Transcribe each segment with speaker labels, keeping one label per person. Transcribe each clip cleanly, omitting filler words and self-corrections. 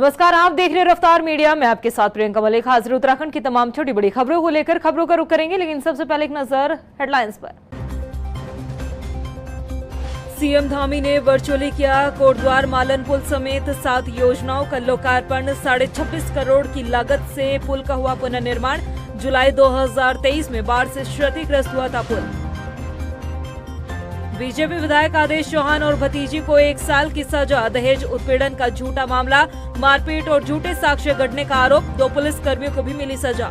Speaker 1: नमस्कार, आप देख रहे हैं रफ्तार मीडिया। मैं आपके साथ प्रियंका मलिक हाजिर उत्तराखंड की तमाम छोटी बड़ी खबरों को लेकर। खबरों का रुख करेंगे, लेकिन सबसे पहले एक नजर हेडलाइंस पर। सीएम धामी ने वर्चुअली किया कोटद्वार मालन पुल समेत 7 योजनाओं का लोकार्पण। 26.5 करोड़ की लागत से पुल का हुआ पुनर्निर्माण। जुलाई 2023 में बाढ़ से क्षतिग्रस्त हुआ था पुल। बीजेपी विधायक आदेश चौहान और भतीजी को 1 साल की सजा। दहेज उत्पीड़न का झूठा मामला, मारपीट और झूठे साक्ष्य गढ़ने का आरोप। 2 पुलिस कर्मियों को भी मिली सजा।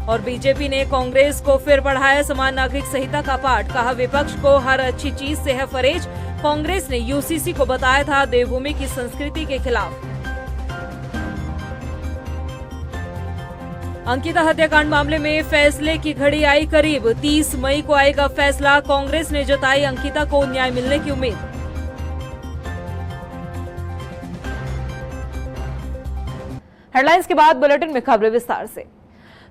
Speaker 1: और बीजेपी ने कांग्रेस को फिर पढ़ाया समान नागरिक संहिता का पाठ। कहा, विपक्ष को हर अच्छी चीज से है फरेज। कांग्रेस ने यूसीसी को बताया था देवभूमि की संस्कृति के खिलाफ। अंकिता हत्याकांड मामले में फैसले की घड़ी आई करीब। 30 मई को आएगा फैसला। कांग्रेस ने जताई अंकिता को न्याय मिलने की उम्मीद। हेडलाइंस के बाद बुलेटिन में खबरें विस्तार से।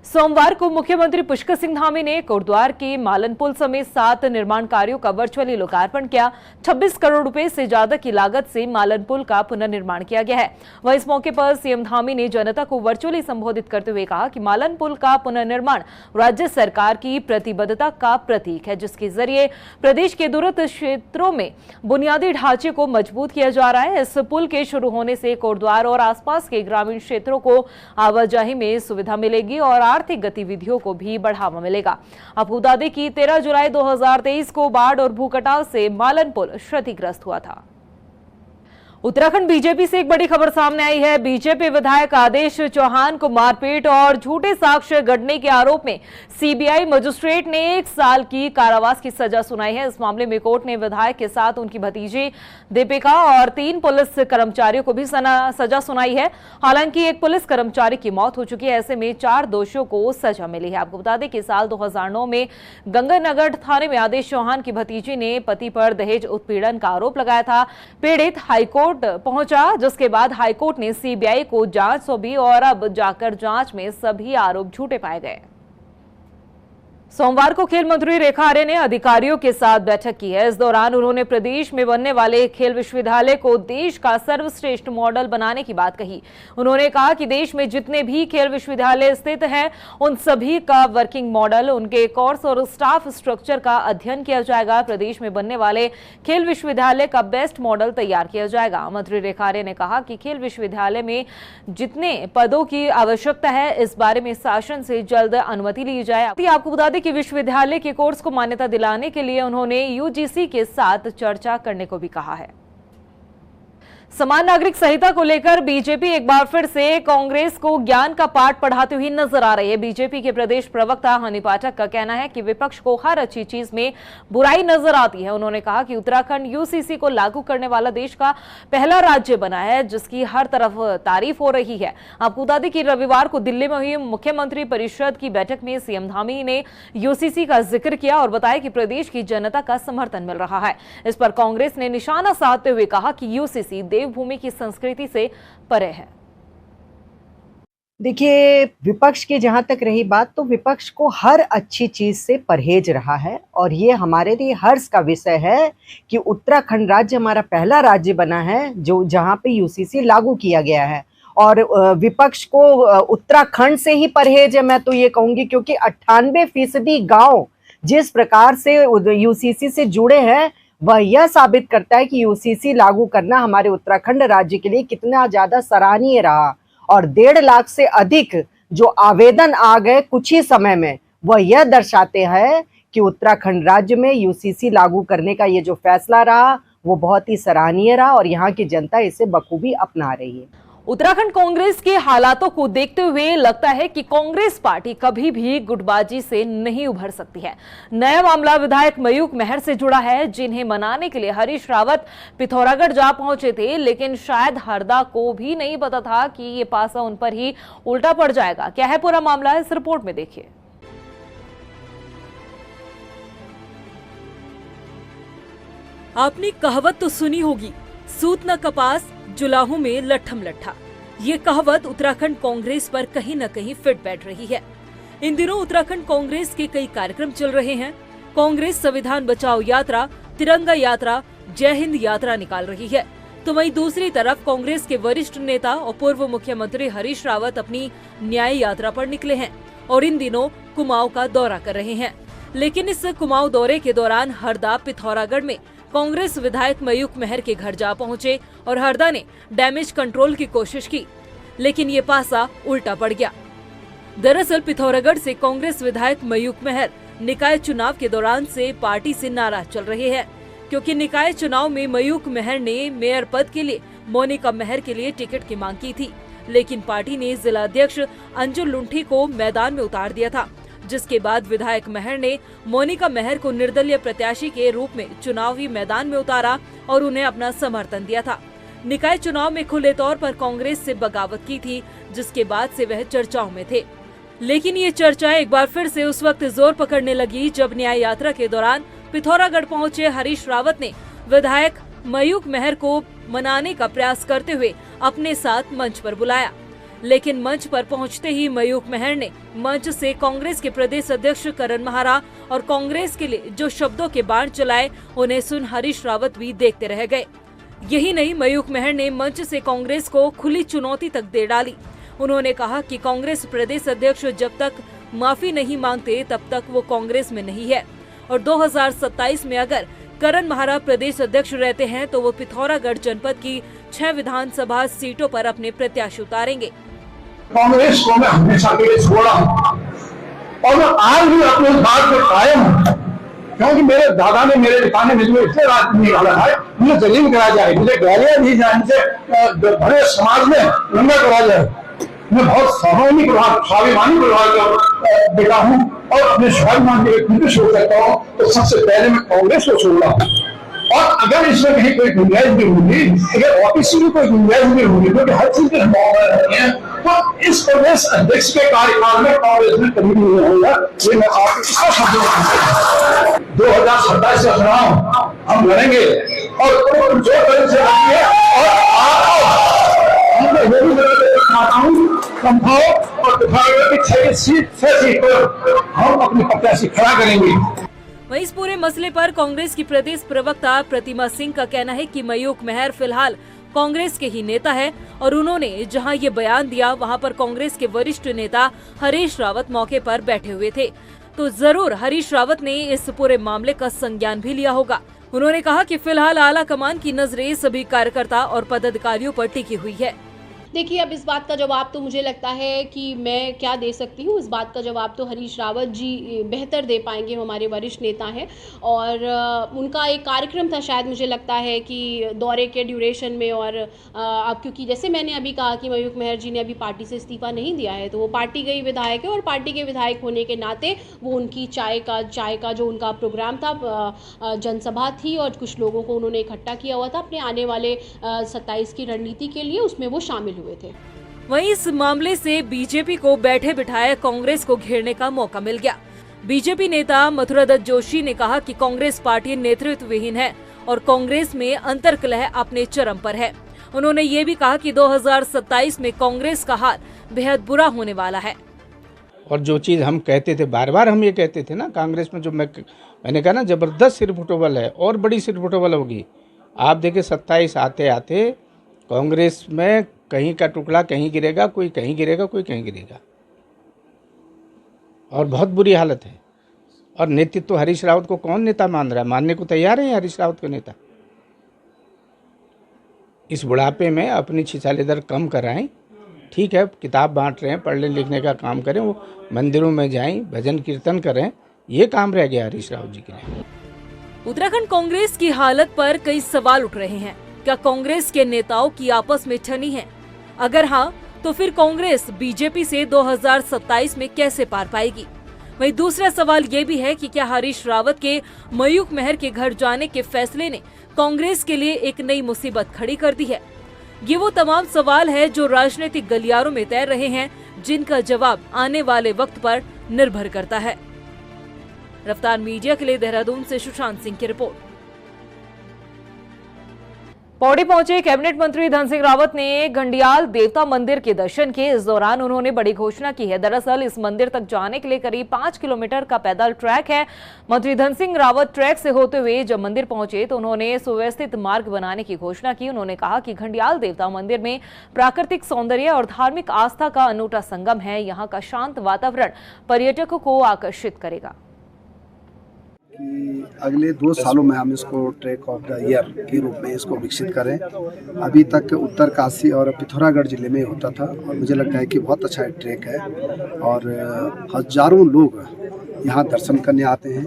Speaker 1: सोमवार को मुख्यमंत्री पुष्कर सिंह धामी ने कोटद्वार के मालन पुल समेत 7 निर्माण कार्यों का वर्चुअली लोकार्पण किया। 26 करोड़ रुपए से ज्यादा की लागत से मालन पुल का पुनर्निर्माण किया गया है। वहीं इस मौके पर सीएम धामी ने जनता को वर्चुअली संबोधित करते हुए कहा कि मालन पुल का पुनर्निर्माण राज्य सरकार की प्रतिबद्धता का प्रतीक है, जिसके जरिए प्रदेश के दूरस्थ क्षेत्रों में बुनियादी ढांचे को मजबूत किया जा रहा है। इस पुल के शुरू होने से कोटद्वार और आसपास के ग्रामीण क्षेत्रों को आवाजाही में सुविधा मिलेगी और आर्थिक गतिविधियों को भी बढ़ावा मिलेगा। आपको बता दें कि 13 जुलाई 2023 को बाढ़ और भूकटाव से मालन पुल क्षतिग्रस्त हुआ था। उत्तराखंड बीजेपी से एक बड़ी खबर सामने आई है। बीजेपी विधायक आदेश चौहान को मारपीट और झूठे साक्ष्य गढ़ने के आरोप में सीबीआई मजिस्ट्रेट ने 1 साल की कारावास की सजा सुनाई है। इस मामले में कोर्ट ने विधायक के साथ उनकी भतीजी दीपिका और 3 पुलिस कर्मचारियों को भी सजा सुनाई है। हालांकि एक पुलिस कर्मचारी की मौत हो चुकी है। ऐसे में 4 दोषियों को सजा मिली है। आपको बता दें कि साल 2009 में गंगानगर थाने में आदेश चौहान की भतीजी ने पति पर दहेज उत्पीड़न का आरोप लगाया था। पीड़ित हाईकोर्ट पहुंचा, जिसके बाद हाईकोर्ट ने सीबीआई को जांच सौंपी और अब जाकर जांच में सभी आरोप झूठे पाए गए। सोमवार को खेल मंत्री रेखा आर्य ने अधिकारियों के साथ बैठक की है। इस दौरान उन्होंने प्रदेश में बनने वाले खेल विश्वविद्यालय को देश का सर्वश्रेष्ठ मॉडल बनाने की बात कही। उन्होंने कहा कि देश में जितने भी खेल विश्वविद्यालय स्थित हैं, उन सभी का वर्किंग मॉडल, उनके कोर्स और स्टाफ स्ट्रक्चर का अध्ययन किया जाएगा। प्रदेश में बनने वाले खेल विश्वविद्यालय का बेस्ट मॉडल तैयार किया जाएगा। मंत्री रेखा आर्य ने कहा कि खेल विश्वविद्यालय में जितने पदों की आवश्यकता है, इस बारे में शासन से जल्द अनुमति ली जाए। आपको बता दें कि विश्वविद्यालय के कोर्स को मान्यता दिलाने के लिए उन्होंने यूजीसी के साथ चर्चा करने को भी कहा है। समान नागरिक संहिता को लेकर बीजेपी एक बार फिर से कांग्रेस को ज्ञान का पाठ पढ़ाती हुई नजर आ रही है। बीजेपी के प्रदेश प्रवक्ता हनी पाठक का कहना है कि विपक्ष को हर अच्छी चीज में बुराई नजर आती है। उन्होंने कहा कि उत्तराखंड यूसीसी को लागू करने वाला देश का पहला राज्य बना है, जिसकी हर तरफ तारीफ हो रही है। आपको बता दें कि रविवार को दिल्ली में हुई मुख्यमंत्री परिषद की बैठक में सीएम धामी ने यूसीसी का जिक्र किया और बताया कि प्रदेश की जनता का समर्थन मिल रहा है। इस पर कांग्रेस ने निशाना साधते हुए कहा कि यूसीसी देवभूमि की संस्कृति से परे है।
Speaker 2: देखिए, विपक्ष की जहां तक रही बात, तो विपक्ष को हर अच्छी चीज से परहेज रहा है और ये हमारे लिए हर्ष का विषय है कि उत्तराखंड राज्य हमारा पहला राज्य बना है जो जहां पे यूसीसी लागू किया गया है। और विपक्ष को उत्तराखंड से ही परहेज है, मैं तो ये कहूंगी, क्योंकि 98% गांव जिस प्रकार से यूसीसी से जुड़े हैं, वह यह साबित करता है कि यूसीसी लागू करना हमारे उत्तराखंड राज्य के लिए कितना ज्यादा सराहनीय रहा। और 1.5 लाख से अधिक जो आवेदन आ गए कुछ ही समय में, वह यह दर्शाते हैं कि उत्तराखंड राज्य में यूसीसी लागू करने का ये जो फैसला रहा, वो बहुत ही सराहनीय रहा और यहाँ की जनता इसे बखूबी अपना रही है।
Speaker 1: उत्तराखंड कांग्रेस के हालातों को देखते हुए लगता है कि कांग्रेस पार्टी कभी भी गुटबाजी से नहीं उभर सकती है। नया मामला विधायक मयूख मेहर से जुड़ा है, जिन्हें मनाने के लिए हरीश रावत पिथौरागढ़ जा पहुंचे थे, लेकिन शायद हरदा को भी नहीं पता था कि ये पासा उन पर ही उल्टा पड़ जाएगा। क्या है पूरा मामला, इस रिपोर्ट में देखिए। आपने कहावत तो सुनी होगी, सूत न कपास जुलाहों में लट्ठम लट्ठा। ये कहावत उत्तराखंड कांग्रेस पर कहीं न कहीं फिट बैठ रही है। इन दिनों उत्तराखंड कांग्रेस के कई कार्यक्रम चल रहे हैं। कांग्रेस संविधान बचाओ यात्रा, तिरंगा यात्रा, जय हिंद यात्रा निकाल रही है। तो वहीं दूसरी तरफ कांग्रेस के वरिष्ठ नेता और पूर्व मुख्यमंत्री हरीश रावत अपनी न्याय यात्रा पर निकले हैं और इन दिनों कुमाऊं का दौरा कर रहे हैं। लेकिन इस कुमाऊं दौरे के दौरान हरदा पिथौरागढ़ में कांग्रेस विधायक मयूख मेहर के घर जा पहुंचे और हरदा ने डैमेज कंट्रोल की कोशिश की, लेकिन ये पासा उल्टा पड़ गया। दरअसल पिथौरागढ़ से कांग्रेस विधायक मयूख मेहर निकाय चुनाव के दौरान से पार्टी से नाराज चल रहे हैं, क्योंकि निकाय चुनाव में मयूख मेहर ने मेयर पद के लिए मोनिका मेहर के लिए टिकट की मांग की थी, लेकिन पार्टी ने जिला अध्यक्ष अंजू लुंठी को मैदान में उतार दिया था, जिसके बाद विधायक मेहर ने मोनिका मेहर को निर्दलीय प्रत्याशी के रूप में चुनावी मैदान में उतारा और उन्हें अपना समर्थन दिया था। निकाय चुनाव में खुले तौर पर कांग्रेस से बगावत की थी, जिसके बाद से वह चर्चाओं में थे। लेकिन ये चर्चा एक बार फिर से उस वक्त जोर पकड़ने लगी जब न्याय यात्रा के दौरान पिथौरागढ़ पहुंचे हरीश रावत ने विधायक मयूख मेहर को मनाने का प्रयास करते हुए अपने साथ मंच पर बुलाया। लेकिन मंच पर पहुंचते ही मयूख मेहर ने मंच से कांग्रेस के प्रदेश अध्यक्ष करण महारा और कांग्रेस के लिए जो शब्दों के बाण चलाए उन्हें सुन हरीश रावत भी देखते रह गए। यही नहीं, मयूख मेहर ने मंच से कांग्रेस को खुली चुनौती तक दे डाली। उन्होंने कहा कि कांग्रेस प्रदेश अध्यक्ष जब तक माफी नहीं मांगते तब तक वो कांग्रेस में नहीं है और 2027 में अगर करण महारा प्रदेश अध्यक्ष रहते हैं तो वो पिथौरागढ़ जनपद की 6 विधानसभा सीटों पर अपने प्रत्याशी उतारेंगे।
Speaker 3: कांग्रेस को मैं हमेशा के लिए छोड़ा और मैं आज भी अपने बात पे कायम हूं, क्योंकि मेरे दादा ने मेरे पिता ने मुझे इतने राज निकाला है, मुझे जलील करा जाए, मुझे गालियां दी जाए, मुझे भरे समाज में नंगा करा जाए। मैं बहुत स्वाभिमानी परिवार का बेटा हूँ और अपने स्वाभिमान के लिए खुद छोड़ सकता हूँ, तो सबसे पहले मैं कांग्रेस को छोड़ा। और अगर इसमें कहीं कोई गुंजाइश भी होगी, अगर ऑफिस की कोई गुंजाइश भी होगी, क्योंकि हर चीज की संभावना रहती है, तो इस प्रदेश अध्यक्ष के कार्यकाल में कांग्रेस में कभी नहीं होगा। ये मैं आपको इसका शब्द 2027 का चुनाव हम लड़ेंगे और जो तरह से लड़ेंगे और सीट पर हम अपनी प्रत्याशी खड़ा करेंगे।
Speaker 1: वहीं इस पूरे मसले पर कांग्रेस की प्रदेश प्रवक्ता प्रतिमा सिंह का कहना है कि मयूख मेहर फिलहाल कांग्रेस के ही नेता है और उन्होंने जहां ये बयान दिया वहां पर कांग्रेस के वरिष्ठ नेता हरीश रावत मौके पर बैठे हुए थे, तो जरूर हरीश रावत ने इस पूरे मामले का संज्ञान भी लिया होगा। उन्होंने कहा कि फिलहाल आला कमान की नजरें सभी कार्यकर्ता और पदाधिकारियों पर टिकी हुई है।
Speaker 4: देखिए, अब इस बात का जवाब तो मुझे लगता है कि मैं क्या दे सकती हूँ, इस बात का जवाब तो हरीश रावत जी बेहतर दे पाएंगे, हमारे वरिष्ठ नेता हैं और उनका एक कार्यक्रम था शायद, मुझे लगता है कि दौरे के ड्यूरेशन में। और अब क्योंकि जैसे मैंने अभी कहा कि मयूख मेहर जी ने अभी पार्टी से इस्तीफा नहीं दिया है, तो वो पार्टी के ही विधायक है और पार्टी के विधायक होने के नाते वो उनकी चाय का जो उनका प्रोग्राम था, जनसभा थी और कुछ लोगों को उन्होंने इकट्ठा किया हुआ था अपने आने वाले 27 की रणनीति के लिए, उसमें वो शामिल हुए थे।
Speaker 1: वहीं इस मामले से बीजेपी को बैठे बिठाए कांग्रेस को घेरने का मौका मिल गया। बीजेपी नेता मथुरादत्त जोशी ने कहा कि कांग्रेस पार्टी नेतृत्वहीन है और कांग्रेस में अंतर्कलह अपने चरम पर है। उन्होंने ये भी कहा कि 2027 में कांग्रेस का हाल बेहद बुरा होने वाला है।
Speaker 5: और जो चीज़ हम कहते थे, बार बार हम ये कहते थे ना, कांग्रेस में जो मैंने कहा ना, जबरदस्त सिरफुटबल है और बड़ी सिरफुटबल होगी। आप देखिए 27 आते आते कांग्रेस में कहीं का टुकड़ा कहीं गिरेगा, कोई कहीं गिरेगा, कोई कहीं गिरेगा और बहुत बुरी हालत है। और नेतृत्व हरीश रावत को कौन नेता मान रहा है? मानने को तैयार है हरीश रावत को नेता? इस बुढ़ापे में अपनी छिछाले दर कम कराएं, ठीक है, किताब बांट रहे हैं, पढ़ने लिखने का काम करें, वो मंदिरों में जाएं, भजन कीर्तन करें, ये काम रह गया हरीश रावत जी के लिए।
Speaker 1: उत्तराखंड कांग्रेस की हालत पर कई सवाल उठ रहे हैं। क्या कांग्रेस के नेताओं की आपस में ठनी है? अगर हाँ, तो फिर कांग्रेस बीजेपी से 2027 में कैसे पार पाएगी? वहीं दूसरा सवाल ये भी है कि क्या हरीश रावत के मयूख मेहर के घर जाने के फैसले ने कांग्रेस के लिए एक नई मुसीबत खड़ी कर दी है? ये वो तमाम सवाल है जो राजनीतिक गलियारों में तैर रहे हैं, जिनका जवाब आने वाले वक्त पर निर्भर करता है। रफ्तार मीडिया के लिए देहरादून से सुशांत सिंह की रिपोर्ट। पौड़ी पहुंचे कैबिनेट मंत्री धन सिंह रावत ने घंडियाल देवता मंदिर के दर्शन किए। इस दौरान उन्होंने बड़ी घोषणा की है। दरअसल इस मंदिर तक जाने के लिए करीब 5 किलोमीटर का पैदल ट्रैक है। मंत्री धन सिंह रावत ट्रैक से होते हुए जब मंदिर पहुंचे तो उन्होंने सुव्यवस्थित मार्ग बनाने की घोषणा की। उन्होंने कहा कि घंडियाल देवता मंदिर में प्राकृतिक सौंदर्य और धार्मिक आस्था का अनूठा संगम है। यहाँ का शांत वातावरण पर्यटकों को आकर्षित करेगा।
Speaker 6: कि अगले 2 सालों में हम इसको ट्रैक ऑफ द ईयर के रूप में इसको विकसित करें। अभी तक उत्तरकाशी और पिथौरागढ़ जिले में होता था और मुझे लगता है कि बहुत अच्छा ट्रैक है और हजारों लोग यहाँ दर्शन करने आते हैं।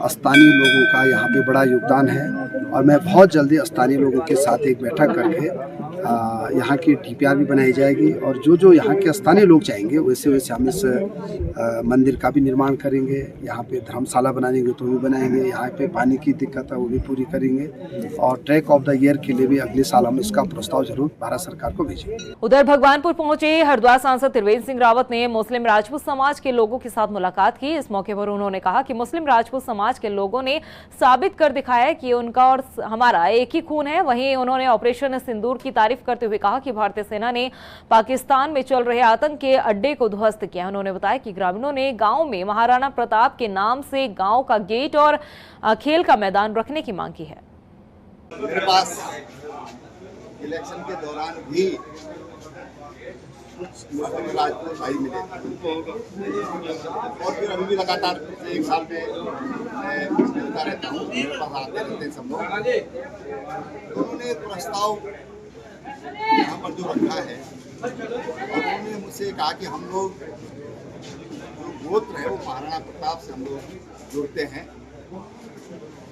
Speaker 6: स्थानीय लोगों का यहाँ पे बड़ा योगदान है और मैं बहुत जल्दी स्थानीय लोगों के साथ एक बैठक करके यहाँ की DPR भी बनाई जाएगी और जो यहाँ के स्थानीय लोग चाहेंगे वैसे वैसे हम इस मंदिर का भी निर्माण करेंगे। यहाँ पे धर्मशाला बनाएंगे तो भी बनाएंगे, यहाँ पे पानी की दिक्कत है वो भी पूरी करेंगे और ट्रैक ऑफ द ईयर के लिए भी अगले साल हम इसका प्रस्ताव जरूर भारत सरकार को भेजेंगे।
Speaker 1: उधर भगवानपुर पहुंचे हरिद्वार सांसद त्रिवेंद्र सिंह रावत ने मुस्लिम राजपूत समाज के लोगों के साथ मुलाकात की। इस मौके पर उन्होंने कहा कि मुस्लिम राजपूत समाज के लोगों ने साबित कर दिखाया कि उनका और हमारा एक ही खून है। वहीं उन्होंने ऑपरेशन सिंदूर की तारीफ करते हुए कहा कि भारतीय सेना ने पाकिस्तान में चल रहे आतंक के अड्डे को ध्वस्त किया। उन्होंने बताया कि ग्रामीणों ने गांव में महाराणा प्रताप के नाम से गांव का गेट और खेल का मैदान रखने की मांग की है।
Speaker 7: मेरे पास इलेक्शन के दौरान भी कुछ मुस्लिम राजपूत भाई मिले और फिर अभी भी लगातार 1 साल में मैं मिलता रहता हूँ, मेरे पास आते रहते हैं सब लोग। उन्होंने प्रस्ताव यहाँ पर जो रखा है और उन्होंने मुझसे कहा कि हम लोग जो गोत्र है वो महाराणा प्रताप से हम लोग जुड़ते हैं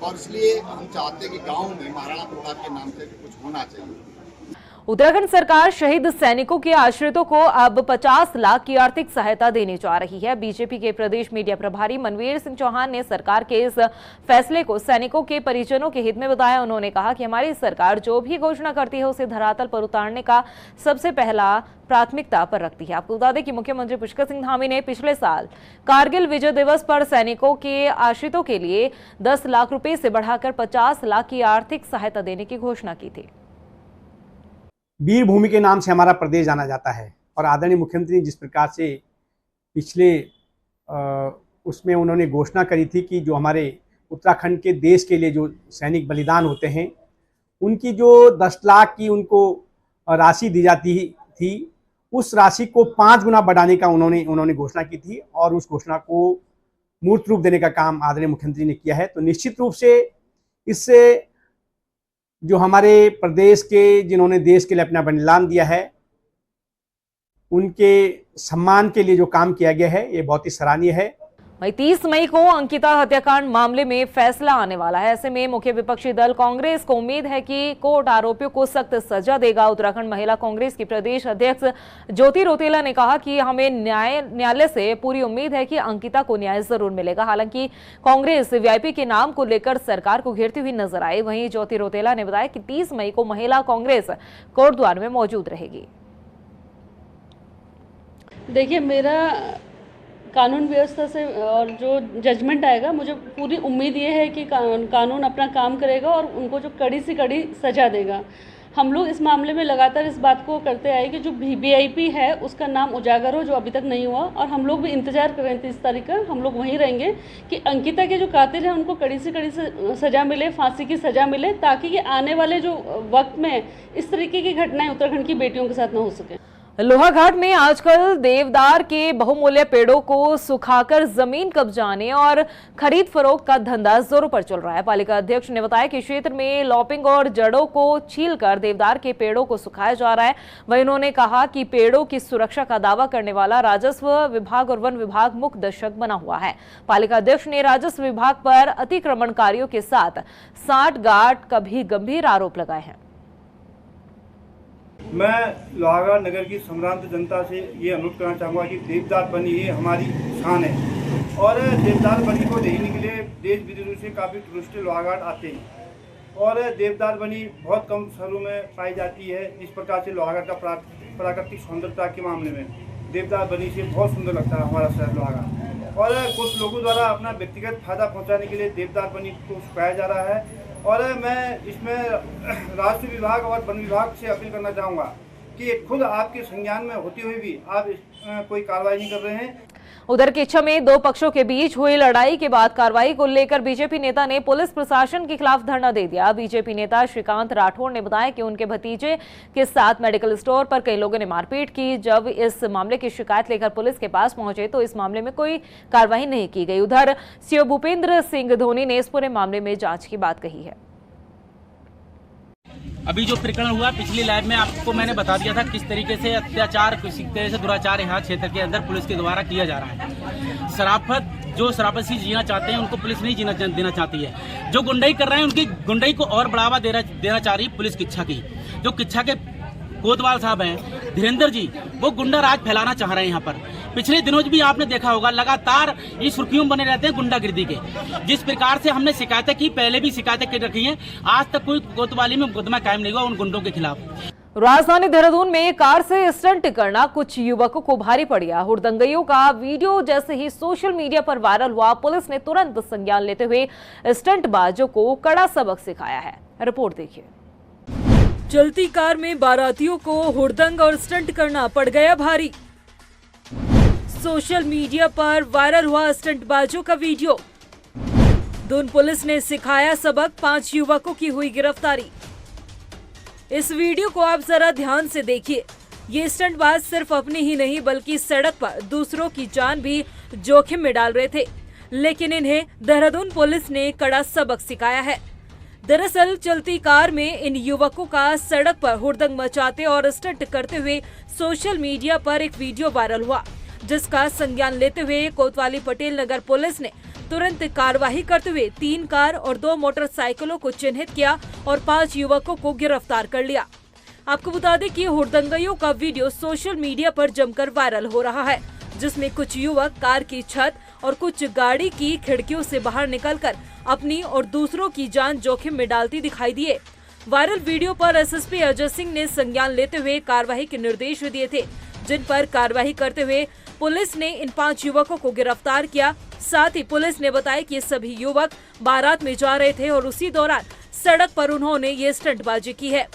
Speaker 7: और इसलिए हम चाहते हैं कि गांव में महाराणा प्रताप के नाम से कुछ होना चाहिए।
Speaker 1: उत्तराखंड सरकार शहीद सैनिकों के आश्रितों को अब 50 लाख की आर्थिक सहायता देने जा रही है। बीजेपी के प्रदेश मीडिया प्रभारी मनवीर सिंह चौहान ने सरकार के इस फैसले को सैनिकों के परिजनों के हित में बताया। उन्होंने कहा कि हमारी सरकार जो भी घोषणा करती है उसे धरातल पर उतारने का सबसे पहला प्राथमिकता पर रखती है। आपको बता दें कि मुख्यमंत्री पुष्कर सिंह धामी ने पिछले साल कारगिल विजय दिवस पर सैनिकों के आश्रितों के लिए 10 लाख रुपए से बढ़ाकर 50 लाख की आर्थिक सहायता देने की घोषणा की थी।
Speaker 8: वीर भूमि के नाम से हमारा प्रदेश जाना जाता है और आदरणीय मुख्यमंत्री जिस प्रकार से पिछले उसमें उन्होंने घोषणा करी थी कि जो हमारे उत्तराखंड के देश के लिए जो सैनिक बलिदान होते हैं उनकी जो 10 लाख की उनको राशि दी जाती थी उस राशि को 5 गुना बढ़ाने का उन्होंने घोषणा की थी और उस घोषणा को मूर्त रूप देने का काम आदरणीय मुख्यमंत्री ने किया है। तो निश्चित रूप से इससे जो हमारे प्रदेश के जिन्होंने देश के लिए अपना बलिदान दिया है उनके सम्मान के लिए जो काम किया गया है ये बहुत ही सराहनीय है।
Speaker 1: वहीं 30 मई को अंकिता हत्याकांड मामले में फैसला आने वाला है। ऐसे में मुख्य विपक्षी दल कांग्रेस को उम्मीद है कि कोर्ट आरोपियों को सख्त सजा देगा। उत्तराखंड महिला कांग्रेस की प्रदेश अध्यक्ष ज्योति रौतेला ने कहा कि हमें न्यायालय से पूरी उम्मीद है कि अंकिता को न्याय जरूर मिलेगा। हालांकि कांग्रेस वीआईपी के नाम को लेकर सरकार को घेरती हुई नजर आई। वहीं ज्योति रौतेला ने बताया कि 30 मई को महिला कांग्रेस कोर्ट द्वार में मौजूद रहेगी।
Speaker 9: देखिए, मेरा कानून व्यवस्था से और जो जजमेंट आएगा मुझे पूरी उम्मीद ये है कि कानून अपना काम करेगा और उनको जो कड़ी से कड़ी सजा देगा। हम लोग इस मामले में लगातार इस बात को करते आए कि जो वीआईपी है उसका नाम उजागर हो, जो अभी तक नहीं हुआ, और हम लोग भी इंतजार कर रहे हैं 30 तारीख का। हम लोग वहीं रहेंगे कि अंकिता के जो कातिल हैं उनको कड़ी से कड़ी सजा मिले, फांसी की सजा मिले, ताकि ये आने वाले जो वक्त में इस तरीके की घटनाएं उत्तराखंड की बेटियों के साथ न हो सके।
Speaker 1: लोहाघाट में आजकल देवदार के बहुमूल्य पेड़ों को सुखाकर जमीन कब्जाने और खरीद फरोख्त का धंधा जोरों पर चल रहा है। पालिका अध्यक्ष ने बताया कि क्षेत्र में लॉपिंग और जड़ों को छीलकर देवदार के पेड़ों को सुखाया जा रहा है। वहीं उन्होंने कहा कि पेड़ों की सुरक्षा का दावा करने वाला राजस्व विभाग और वन विभाग मुख्य दर्शक बना हुआ है। पालिका अध्यक्ष ने राजस्व विभाग पर अतिक्रमणकारियों के साथ सांठगांठ का भी गंभीर आरोप लगाए हैं।
Speaker 10: मैं लोहाघाट नगर की सम्रांत जनता से ये अनुरोध करना चाहूँगा कि देवदार बनी ये हमारी शान है और देवदार बनी को देखने के लिए देश विदेशों से काफ़ी टूरिस्ट लोहाघाट आते हैं और देवदार बनी बहुत कम शहरों में पाई जाती है। इस प्रकार से लोहाघाट का प्राकृतिक सौंदर्यता के मामले में देवदार बनी से बहुत सुंदर लगता है हमारा शहर लोहाघाट। और कुछ लोगों द्वारा अपना व्यक्तिगत फायदा पहुँचाने के लिए देवदार बनी को सुखाया जा रहा है और मैं इसमें राजस्व विभाग और वन विभाग से अपील करना चाहूँगा कि खुद आपके संज्ञान में होते हुए भी आप कोई कार्रवाई नहीं कर रहे हैं।
Speaker 1: उधर किच्छा में दो पक्षों के बीच हुई लड़ाई के बाद कार्रवाई को लेकर बीजेपी नेता ने पुलिस प्रशासन के खिलाफ धरना दे दिया। बीजेपी नेता श्रीकांत राठौड़ ने बताया कि उनके भतीजे के साथ मेडिकल स्टोर पर कई लोगों ने मारपीट की। जब इस मामले की शिकायत लेकर पुलिस के पास पहुंचे तो इस मामले में कोई कार्रवाई नहीं की गई। उधर सीओ भूपेंद्र सिंह धोनी ने इस पूरे मामले में जांच की बात कही है।
Speaker 11: अभी जो प्रकरण हुआ पिछली लाइव में आपको मैंने बता दिया था किस तरीके से अत्याचार, किसी तरह से दुराचार यहाँ क्षेत्र के अंदर पुलिस के द्वारा किया जा रहा है। शराफत सी जीना चाहते हैं उनको पुलिस नहीं जीना देना चाहती है। जो गुंडाई कर रहे हैं उनकी गुंडाई को और बढ़ावा देना चाह रही पुलिस किच्छा की। जो किच्छा के कोतवाल साहब हैं धीरेन्द्र जी, वो गुंडा राज फैलाना चाह रहे हैं यहाँ पर। पिछले दिनों भी आपने देखा होगा लगातार ये सुर्खियों बने रहते हैं गुंडागिर्दी के। जिस प्रकार से हमने शिकायतें की, पहले भी शिकायतें कर रखी हैं, आज तक कोई कोतवाली में मुकदमा कायम नहीं हुआ उन गुंडों के खिलाफ।
Speaker 1: राजधानी देहरादून में कार से स्टंट करना कुछ युवकों को भारी पड़ गया। हुड़दंगइयों का वीडियो जैसे ही सोशल मीडिया पर वायरल हुआ, पुलिस ने तुरंत संज्ञान लेते हुए स्टंटबाजों को कड़ा सबक सिखाया है। रिपोर्ट देखिए। चलती कार में बारातियों को हुड़दंग और स्टंट करना पड़ गया भारी। सोशल मीडिया पर वायरल हुआ स्टंटबाजों का वीडियो। दून पुलिस ने सिखाया सबक, 5 युवकों की हुई गिरफ्तारी। इस वीडियो को आप जरा ध्यान से देखिए। ये स्टंटबाज सिर्फ अपनी ही नहीं बल्कि सड़क पर दूसरों की जान भी जोखिम में डाल रहे थे, लेकिन इन्हें देहरादून पुलिस ने कड़ा सबक सिखाया है। दरअसल चलती कार में इन युवकों का सड़क पर हुड़दंग मचाते और स्टंट करते हुए सोशल मीडिया पर एक वीडियो वायरल हुआ, जिसका संज्ञान लेते हुए कोतवाली पटेल नगर पुलिस ने तुरंत कार्रवाई करते हुए 3 कार और 2 मोटरसाइकिलों को चिन्हित किया और 5 युवकों को गिरफ्तार कर लिया। आपको बता दें कि हुड़दंगइयों का वीडियो सोशल मीडिया पर जमकर वायरल हो रहा है, जिसमें कुछ युवक कार की छत और कुछ गाड़ी की खिड़कियों से बाहर निकलकर अपनी और दूसरों की जान जोखिम में डालती दिखाई दिए। वायरल वीडियो पर एसएसपी अजय सिंह ने संज्ञान लेते हुए कार्रवाई के निर्देश दिए थे, जिन पर कार्रवाई करते हुए पुलिस ने इन 5 युवकों को गिरफ्तार किया। साथ ही पुलिस ने बताया कि ये सभी युवक बारात में जा रहे थे और उसी दौरान सड़क पर उन्होंने ये स्टंटबाजी की है।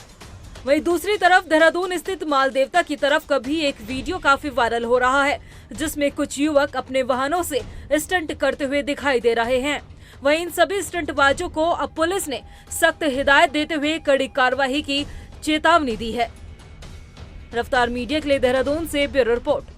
Speaker 1: वहीं दूसरी तरफ देहरादून स्थित माल देवता की तरफ का भी एक वीडियो काफी वायरल हो रहा है, जिसमें कुछ युवक अपने वाहनों से स्टंट करते हुए दिखाई दे रहे हैं। वहीं इन सभी स्टंटबाजों को अब पुलिस ने सख्त हिदायत देते हुए कड़ी कार्रवाई की चेतावनी दी है। रफ्तार मीडिया के लिए देहरादून से ब्यूरो रिपोर्ट।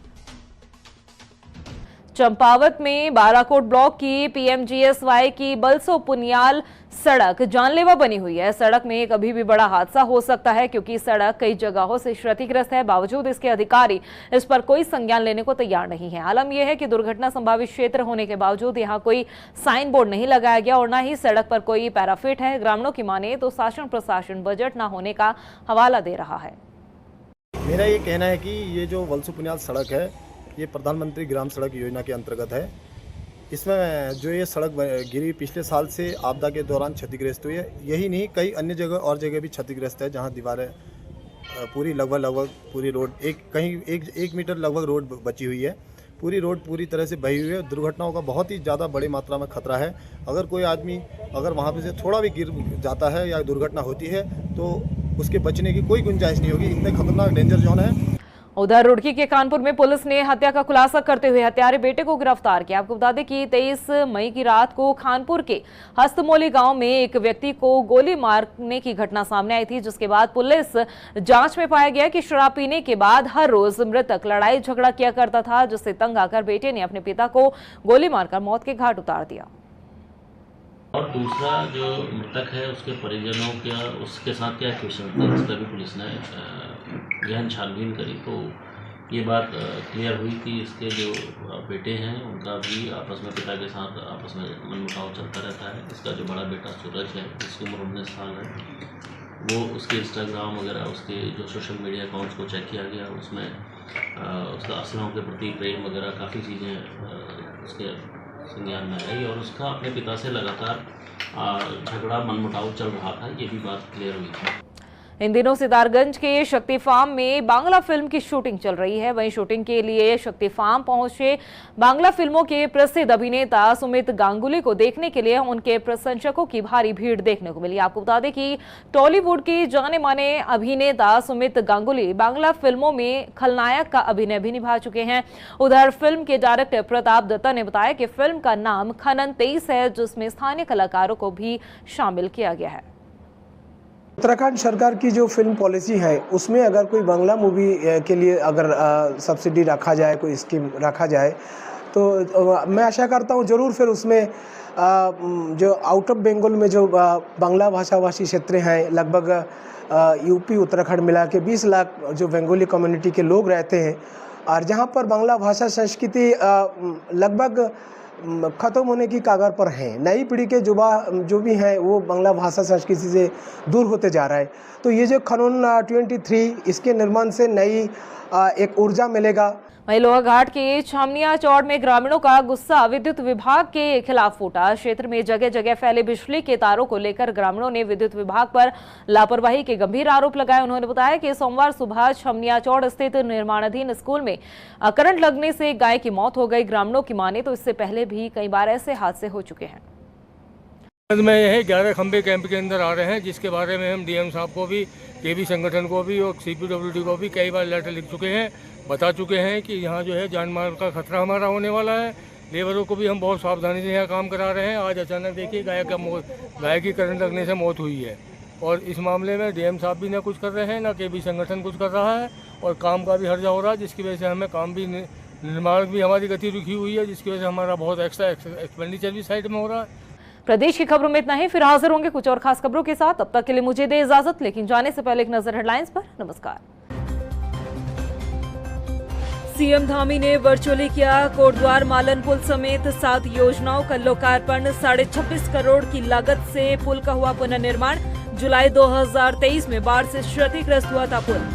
Speaker 1: चंपावत में बाराकोट ब्लॉक की पीएमजीएसवाई की बलसो पुनियाल सड़क जानलेवा बनी हुई है। सड़क में कभी भी बड़ा हादसा हो सकता है, क्योंकि सड़क कई जगहों से क्षतिग्रस्त है। बावजूद इसके अधिकारी इस पर कोई संज्ञान लेने को तैयार नहीं है। आलम यह है कि दुर्घटना संभावित क्षेत्र होने के बावजूद यहाँ कोई साइन बोर्ड नहीं लगाया गया और न ही सड़क पर कोई पैराफिट है। ग्रामीणों की माने तो शासन प्रशासन बजट न होने का हवाला दे रहा है।
Speaker 12: मेरा ये कहना है कि ये जो बलसो पुनियाल सड़क है, ये प्रधानमंत्री ग्राम सड़क योजना के अंतर्गत है। इसमें जो ये सड़क गिरी पिछले साल से आपदा के दौरान क्षतिग्रस्त हुई है। यही नहीं, कई अन्य जगह और जगह भी क्षतिग्रस्त है, जहां दीवारें पूरी लगभग पूरी रोड एक मीटर लगभग रोड बची हुई है। पूरी रोड पूरी तरह से बही हुई है। दुर्घटनाओं का बहुत ही ज़्यादा बड़ी मात्रा में खतरा है। अगर कोई आदमी वहाँ पे से थोड़ा भी गिर जाता है या दुर्घटना होती है तो उसके बचने की कोई गुंजाइश नहीं होगी। इतने खतरनाक डेंजर जोन है।
Speaker 1: उधर रुड़की के कानपुर में पुलिस ने हत्या का खुलासा करते हुए हत्यारे बेटे को गिरफ्तार किया। आपको बता दें कि 23 मई की रात को खानपुर के हस्तमोली गांव में एक व्यक्ति को गोली मारने की घटना सामने आई थी, जिसके बाद पुलिस जांच में पाया गया कि शराब पीने के बाद हर रोज मृतक लड़ाई झगड़ा किया करता था, जिससे तंग आकर बेटे ने अपने पिता को गोली मारकर मौत के घाट उतार दिया।
Speaker 13: और दूसरा जो मृतक है उसके परिजनों का उसके साथ क्या क्वेश्चन था, इसका भी पुलिस ने गहन छानबीन करी तो ये बात क्लियर हुई कि इसके जो बेटे हैं उनका भी आपस में पिता के साथ आपस में मनमुटाव चलता रहता है। इसका जो बड़ा बेटा सूरज है, जिसकी उम्र 19 साल है, वो उसके इंस्टाग्राम वगैरह उसके जो सोशल मीडिया अकाउंट्स को चेक किया गया, उसमें उसका असलम के प्रति प्रेम वगैरह काफ़ी चीज़ें उसके संज्ञान में आई और उसका अपने पिता से लगातार झगड़ा मनमुटाव चल रहा था। ये भी बात क्लियर हुई थी।
Speaker 1: इन दिनों सितारगंज के शक्ति फार्म में बांग्ला फिल्म की शूटिंग चल रही है। वहीं शूटिंग के लिए शक्ति फार्म पहुंचे बांग्ला फिल्मों के प्रसिद्ध अभिनेता सुमित गांगुली को देखने के लिए उनके प्रशंसकों की भारी भीड़ देखने को मिली। आपको बता दें कि टॉलीवुड के जाने माने अभिनेता सुमित गांगुली बांग्ला फिल्मों में खलनायक का अभिनय भी निभा चुके हैं। उधर फिल्म के डायरेक्टर प्रताप दत्ता ने बताया कि फिल्म का नाम खनन 23 है, जिसमें स्थानीय कलाकारों को भी शामिल किया गया है।
Speaker 14: उत्तराखंड सरकार की जो फिल्म पॉलिसी है उसमें अगर कोई बांग्ला मूवी के लिए अगर सब्सिडी रखा जाए, कोई स्कीम रखा जाए, तो मैं आशा करता हूँ ज़रूर फिर उसमें जो आउट ऑफ बंगाल में जो बांग्ला भाषाभाषी क्षेत्र हैं, लगभग यूपी उत्तराखंड मिला के 20 लाख जो बंगाली कम्युनिटी के लोग रहते हैं, और जहाँ पर बांग्ला भाषा संस्कृति लगभग ख़त्म होने की कगार पर हैं। नई पीढ़ी के जो भी हैं वो बांग्ला भाषा संस्कृति से दूर होते जा रहा है। तो ये जो खनन 23 इसके निर्माण से नई एक ऊर्जा मिलेगा।
Speaker 1: वहीं लोहाघाट के छामनिया चौड़ में ग्रामीणों का गुस्सा विद्युत विभाग के खिलाफ फूटा। क्षेत्र में जगह जगह फैले बिजली के तारों को लेकर ग्रामीणों ने विद्युत विभाग पर लापरवाही के गंभीर आरोप लगाए। उन्होंने बताया कि सोमवार सुबह छामनिया चौड़ स्थित निर्माणाधीन स्कूल में करंट लगने से गाय की मौत हो गई। ग्रामीणों की माने तो इससे पहले भी कई बार ऐसे हादसे हो चुके हैं।
Speaker 15: में यह 11 खंबे कैंप के अंदर आ रहे हैं, जिसके बारे में हम डीएम साहब को भी, केबी संगठन को भी और सीपीडब्ल्यूडी को भी कई बार लेटर लिख चुके हैं, बता चुके हैं कि यहाँ जो है जान माल का खतरा हमारा होने वाला है। लेबरों को भी हम बहुत सावधानी से यहाँ काम करा रहे हैं। आज अचानक देखिए गाय की करंट लगने से मौत हुई है, और इस मामले में डीएम साहब भी ना कुछ कर रहे हैं, ना केबी संगठन कुछ कर रहा है, और काम का भी हर्जा हो रहा है, जिसकी वजह से हमें काम भी निर्माण भी हमारी गति रुकी हुई है, जिसकी वजह से हमारा बहुत एक्स्ट्रा एक्सपेंडिचर भी साइड में हो रहा है।
Speaker 1: प्रदेश की खबरों में इतना ही। फिर हाजिर होंगे कुछ और खास खबरों के साथ। तब तक के लिए मुझे दे इजाजत, लेकिन जाने से पहले एक नजर हेडलाइंस पर। नमस्कार। सीएम धामी ने वर्चुअली किया कोटद्वार मालन पुल समेत 7 योजनाओं का लोकार्पण। 26.5 करोड़ की लागत से पुल का हुआ पुनर्निर्माण। जुलाई 2023 में बाढ़ से क्षतिग्रस्त हुआ था पुल।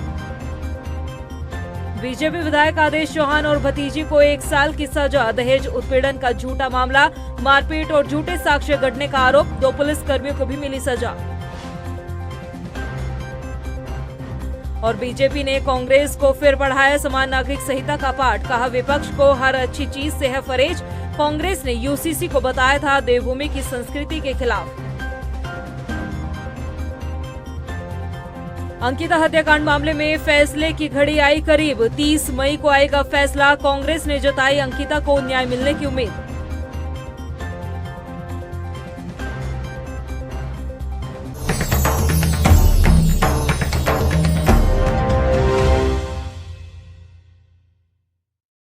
Speaker 1: बीजेपी विधायक आदेश चौहान और भतीजी को 1 साल की सजा। दहेज उत्पीड़न का झूठा मामला, मारपीट और झूठे साक्ष्य गढ़ने का आरोप। 2 पुलिसकर्मियों को भी मिली सजा। और बीजेपी ने कांग्रेस को फिर पढ़ाया समान नागरिक संहिता का पाठ। कहा विपक्ष को हर अच्छी चीज से है परहेज। कांग्रेस ने यूसीसी को बताया था देवभूमि की संस्कृति के खिलाफ। अंकिता हत्याकांड मामले में फैसले की घड़ी आई करीब। 30 मई को आएगा फैसला। कांग्रेस ने जताई अंकिता को न्याय मिलने की उम्मीद।